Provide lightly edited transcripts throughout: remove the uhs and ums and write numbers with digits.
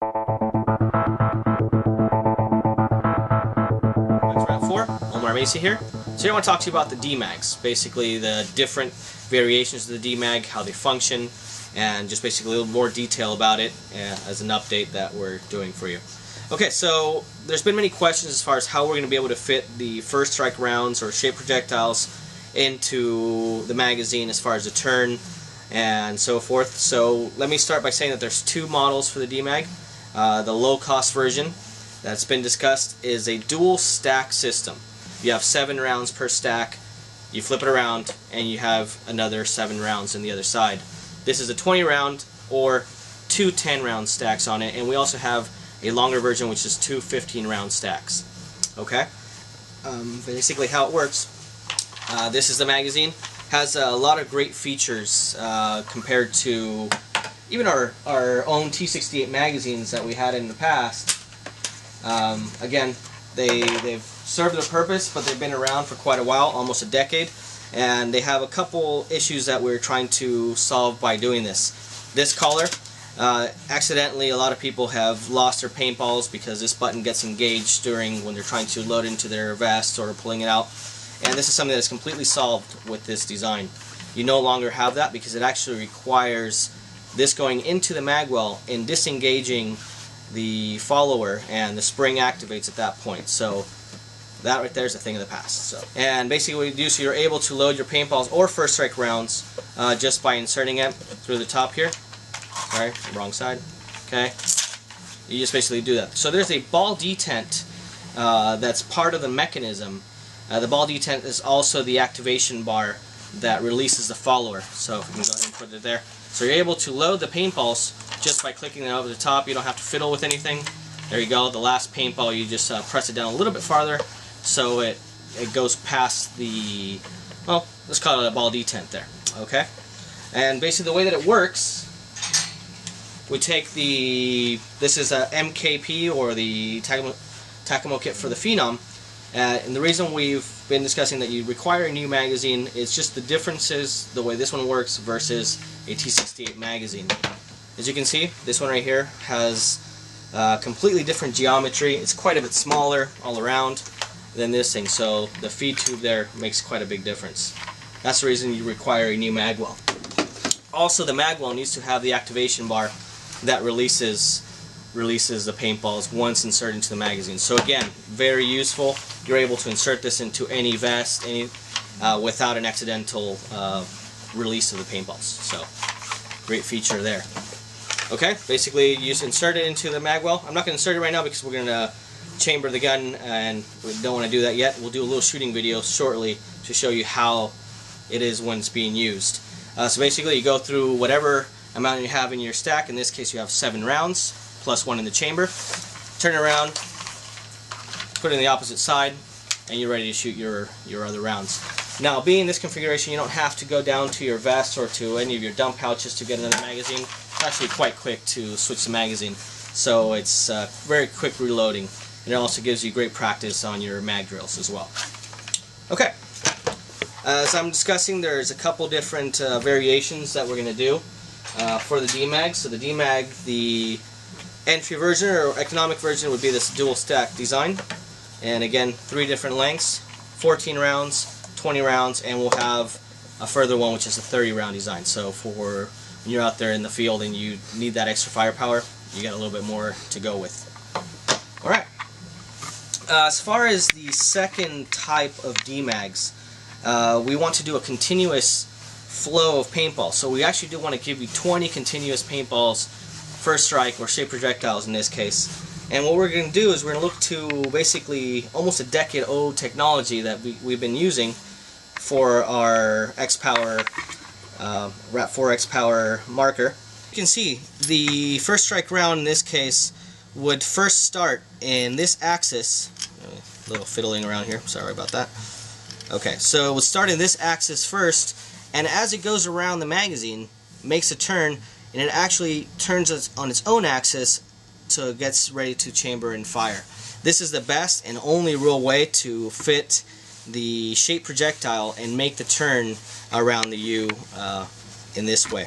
That's round 4. Omar Macy here. Today I want to talk to you about the DMAGs, basically the different variations of the DMAG, how they function, and just basically a little more detail about it as an update that we're doing for you. Okay, so there's been many questions as far as how we're going to be able to fit the first strike rounds or shape projectiles into the magazine as far as the turn and so forth. So let me start by saying that there's two models for the DMAG. The low-cost version that's been discussed is a dual stack system. You have 7 rounds per stack, you flip it around, and you have another 7 rounds on the other side. This is a 20 round or 2 10-round stacks on it, and we also have a longer version which is 2 15-round stacks. Okay? Basically how it works, this is the magazine. Has a lot of great features compared to even our own T68 magazines that we had in the past. Again, they've served their purpose, but they've been around for quite a while, almost a decade, and they have a couple issues that we're trying to solve by doing this. This collar, accidentally a lot of people have lost their paintballs because this button gets engaged when they're trying to load into their vest or pulling it out, and this is something that's completely solved with this design. You no longer have that because it actually requires this going into the magwell and disengaging the follower, and the spring activates at that point. So that right there is a thing of the past. So, and basically what you do, so you're able to load your paintballs or first strike rounds just by inserting it through the top here. Sorry, wrong side. Okay, you just basically do that. So there's a ball detent that's part of the mechanism. The ball detent is also the activation bar that releases the follower. So if we can go ahead and put it there. So you're able to load the paintballs just by clicking it over the top. You don't have to fiddle with anything. There you go. The last paintball, you just press it down a little bit farther so it goes past the, well, let's call it a ball detent there. Okay? And basically the way that it works, we take this is a MKP or the Tacamo kit for the Phenom. And the reason we've been discussing that you require a new magazine is just the differences, the way this one works versus a T68 magazine. As you can see, this one right here has completely different geometry. It's quite a bit smaller all around than this thing, so the feed tube there makes quite a big difference. That's the reason you require a new magwell. Also, the magwell needs to have the activation bar that releases the paintballs once inserted into the magazine. So again, very useful. You're able to insert this into any vest without an accidental release of the paintballs. So great feature there. Okay, basically you just insert it into the magwell. I'm not going to insert it right now because we're going to chamber the gun and we don't want to do that yet. We'll do a little shooting video shortly to show you how it is when it's being used. So basically you go through whatever amount you have in your stack. In this case you have 7 rounds plus 1 in the chamber. Turn it around, put it in the opposite side, and you're ready to shoot your other rounds. Now, being in this configuration, you don't have to go down to your vest or to any of your dump pouches to get another magazine. It's actually quite quick to switch the magazine, so it's very quick reloading, and it also gives you great practice on your mag drills as well. Okay, as I'm discussing, there's a couple different variations that we're going to do for the DMAG. So the DMAG, the entry version or economic version would be this dual stack design, and again 3 different lengths, 14 rounds, 20 rounds, and we'll have a further one which is a 30-round design. So for when you're out there in the field and you need that extra firepower, you got a little bit more to go with. Alright, as far as the second type of DMAGs, we want to do a continuous flow of paintballs. So we actually do want to give you 20 continuous paintballs, first strike or shape projectiles in this case. And what we're going to do is we're going to look to basically almost a decade old technology that we've been using for our X-Power, RAP4 X-Power marker. You can see the first strike round in this case would first start in this axis. A little fiddling around here, sorry about that. Okay, so it would start in this axis first, and as it goes around the magazine, makes a turn, and it actually turns on its own axis so it gets ready to chamber and fire. This is the best and only real way to fit the shape projectile and make the turn around the U in this way.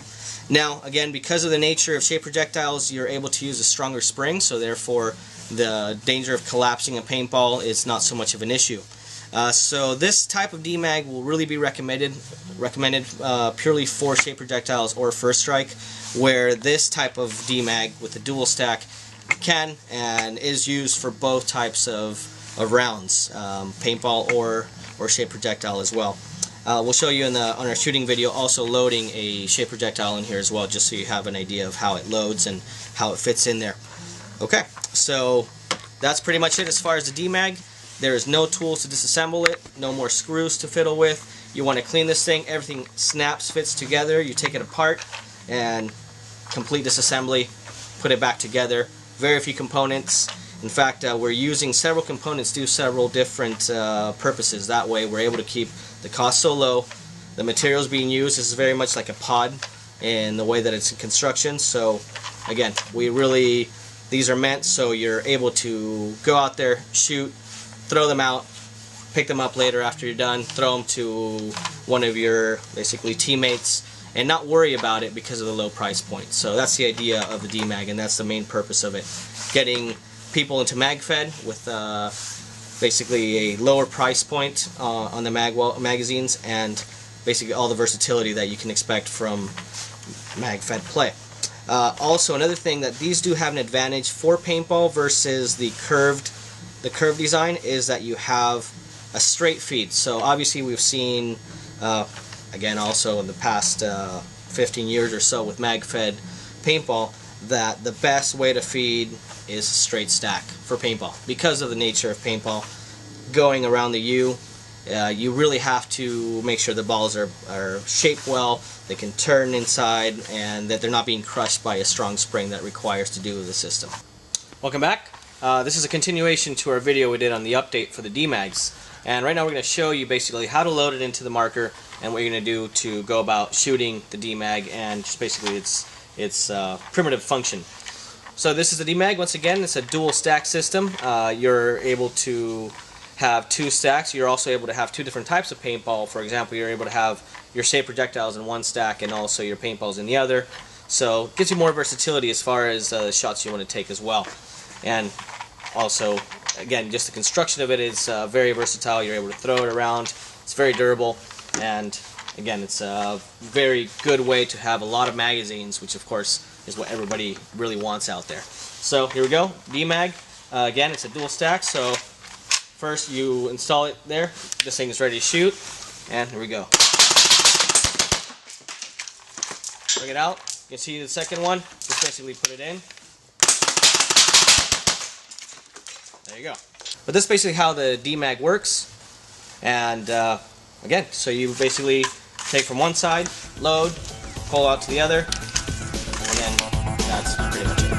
Now, again, because of the nature of shape projectiles, you're able to use a stronger spring, so therefore the danger of collapsing a paintball is not so much of an issue. So this type of DMAG will really be recommended purely for shape projectiles or first strike, where this type of DMAG with the dual stack can and is used for both types of rounds, paintball or shape projectile as well. We'll show you on our shooting video also loading a shape projectile in here as well, just so you have an idea of how it loads and how it fits in there. Okay, so that's pretty much it as far as the DMAG. There is no tools to disassemble it, no more screws to fiddle with. You want to clean this thing, everything snaps, fits together, you take it apart and complete disassembly, put it back together. Very few components. In fact, we're using several components to do several different purposes. That way we're able to keep the cost so low. The materials being used is very much like a pod in the way that it's in construction. So again, these are meant so you're able to go out there, shoot, throw them out, pick them up later after you're done, throw them to one of your basically teammates, and not worry about it because of the low price point. So that's the idea of the DMAG, and that's the main purpose of it. Getting people into MagFed with basically a lower price point on the magazines, and basically all the versatility that you can expect from MagFed play. Also, another thing that these do have an advantage for paintball versus the curved design is that you have a straight feed. So obviously we've seen again also in the past 15 years or so with MagFed paintball that the best way to feed is a straight stack for paintball. Because of the nature of paintball going around the U, you really have to make sure the balls are shaped well, they can turn inside, and that they're not being crushed by a strong spring that requires to do with the system. Welcome back. This is a continuation to our video we did on the update for the DMAGs, and right now we're going to show you basically how to load it into the marker and what you're going to do to go about shooting the DMAG and just basically its primitive function. So this is the DMAG. Once again, it's a dual stack system. You're able to have two stacks. You're also able to have two different types of paintball. For example, you're able to have your shape projectiles in one stack and also your paintballs in the other. So it gives you more versatility as far as the shots you want to take as well. And also, again, just the construction of it is very versatile. You're able to throw it around. It's very durable, and again, it's a very good way to have a lot of magazines, which of course is what everybody really wants out there. So here we go, DMAG. Again, it's a dual stack, so first you install it there. This thing is ready to shoot, and here we go. Bring it out. You can see the second one. Just basically put it in. There you go. But this is basically how the DMAG works. And again, so you basically take from one side, load, pull out to the other, and then that's pretty much it.